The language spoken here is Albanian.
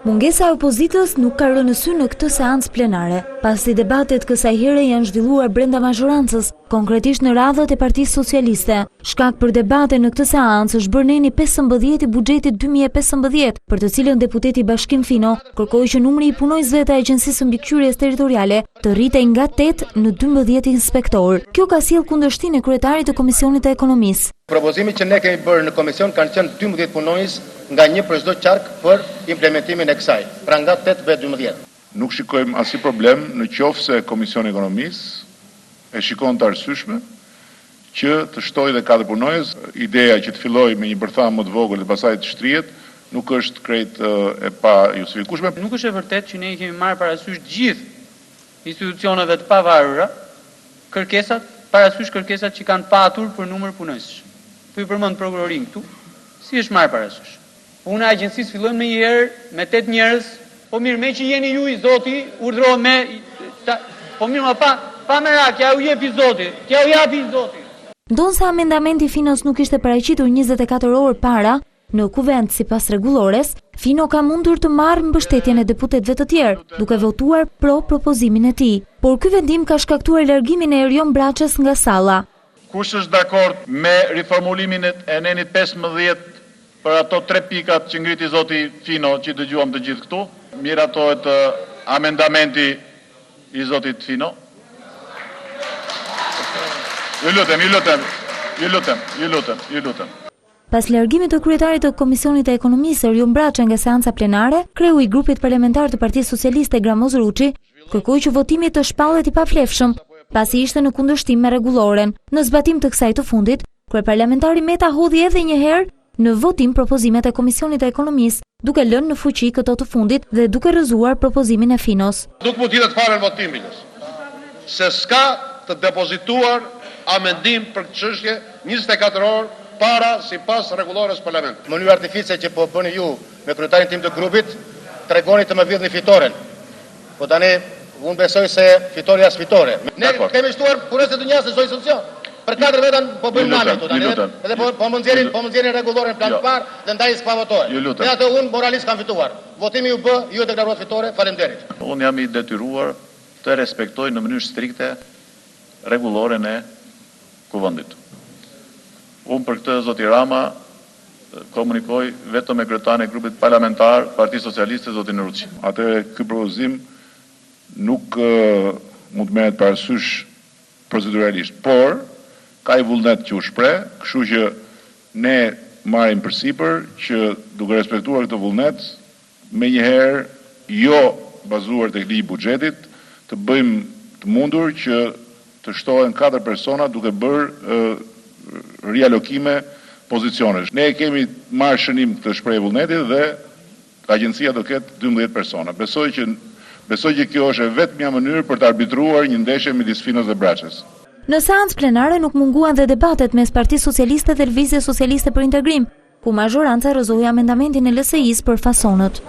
Mungesa e opozitës nuk ka rënë sy në këtë seancë plenare, pasi debatet kësaj here janë zhvilluar brenda mazhorancës, konkretisht në radhët e Partisë Socialiste. Shkak për debate në këtë seancë është bërë neni 15 i buxhetit 2015, për të cilën deputeti Bashkim Fino kërkoi që numri i punojësve të Agjencisë Mbikëqyrjes Territoriale të rritej nga 8 në 12 inspektor. Kjo ka sjellë kundërshtinë e kryetarit të Komisionit të Ekonomisë. Propozimi që ne kemi bërë në komision kanë qenë 12 punojës nga një për çdo qark për implementimin e kësaj, pra nga 8 ve 12. Nuk shikojmë asnjë problem në qoftë se Komisioni i Ekonomisë e shikon të arsyeshme që të shtojë dhe 4 punojës. Ideja që të fillojë me një bërtham më të vogël dhe pastaj të shtrihet nuk është krejt e pa justifikueshme. Nuk është e vërtetë që ne i kemi marrë parasysh gjithë institucioneve të pavarura kërkesat që kanë patur për numër punojësh. Po i përmend prokurorin këtu, si është marrë parasysh. Puna e agjencisë fillon me një herë me 8 njerëz, po mirë me që jeni ju i Zoti, urdhërohet me po mirë pa merak, ja u jepi Zoti, ja u japi Zoti. Ndonse amendamenti Finos nuk ishte paraqitur 24 orë para në kuvent sipas rregullores, Fino ka mundur të marrë mbështetjen e deputetëve të tjerë, duke votuar pro propozimin e tij. Por ky vendim ka shkaktuar largimin e Erion Braçës nga salla. Kush është dakord me riformulimin e nenit 15 për ato 3 pikat që ngriti zoti Fino që dëgjuam të gjithë këtu? Miratohet amendamenti i zotit Fino? Ju lutem. Pas largimit të kryetarit të Komisionit të Ekonomisë Erion Braça nga seanca plenare, kreu i grupit parlamentar të Partisë Socialiste Gramoz Ruçi kërkoi që votimi të shpallet i paflefshëm, pasi ishte në kundërshtim me rregulloren. Në zbatim të kësaj të fundit, kryeparlamentari Meta hodhi edhe një herë në votim propozimet e Komisionit të Ekonomisë, duke lënë në fuqi këto të fundit dhe duke rrëzuar propozimin e Finos. Nuk mund të jetë fare votimi, se s'ka të depozituar amendim për çështje 24 orë para sipas rregullores parlamentit. Mënyrë artifice që po bëni ju me kryetarin tim të grupit, tregoni të më vjedhni fitoren. Po tani unë besoj se fitoria është fitore. Ne kemi shtuar punës të dunjas në çdo institucion. Për 4 veta po bëjmë nane këtu tani. Edhe po më nxjerrin rregulloren plan të parë dhe ndaj s'ka votuar. Ne atë unë moralisht kam fituar. Votimi u bë, ju e deklaruat fitore. Faleminderit. Unë jam i detyruar të respektoj në mënyrë strikte rregulloren e kuvendit. Unë për këtë zoti Rama komunikoj vetëm me kryetarin e grupit parlamentar Partisë Socialiste zotin Ruçi. Atëherë ky propozim nuk mund të merret parasysh proceduralisht, por ka i vullnet që u shpreh, kështu që ne marrim përsipër që duke respektuar këtë vullnet, menjëherë jo bazuar tek ligji i buxhetit, të bëjmë të mundur që të shtohen 4 persona duke bërë rialokime pozicionesh. Ne kemi marrë shënim të shprehje vullnetit dhe agjencia do ketë 12 persona. Besoj që kjo është vetmja mënyrë për të arbitruar një ndeshje midis Finos dhe Braçës. Në seancë plenare nuk munguan dhe debatet mes Partisë Socialiste dhe Lëvizjes Socialiste për Integrim, ku mazhoranca rrëzoi amendamentin e LSI-s për fasonët.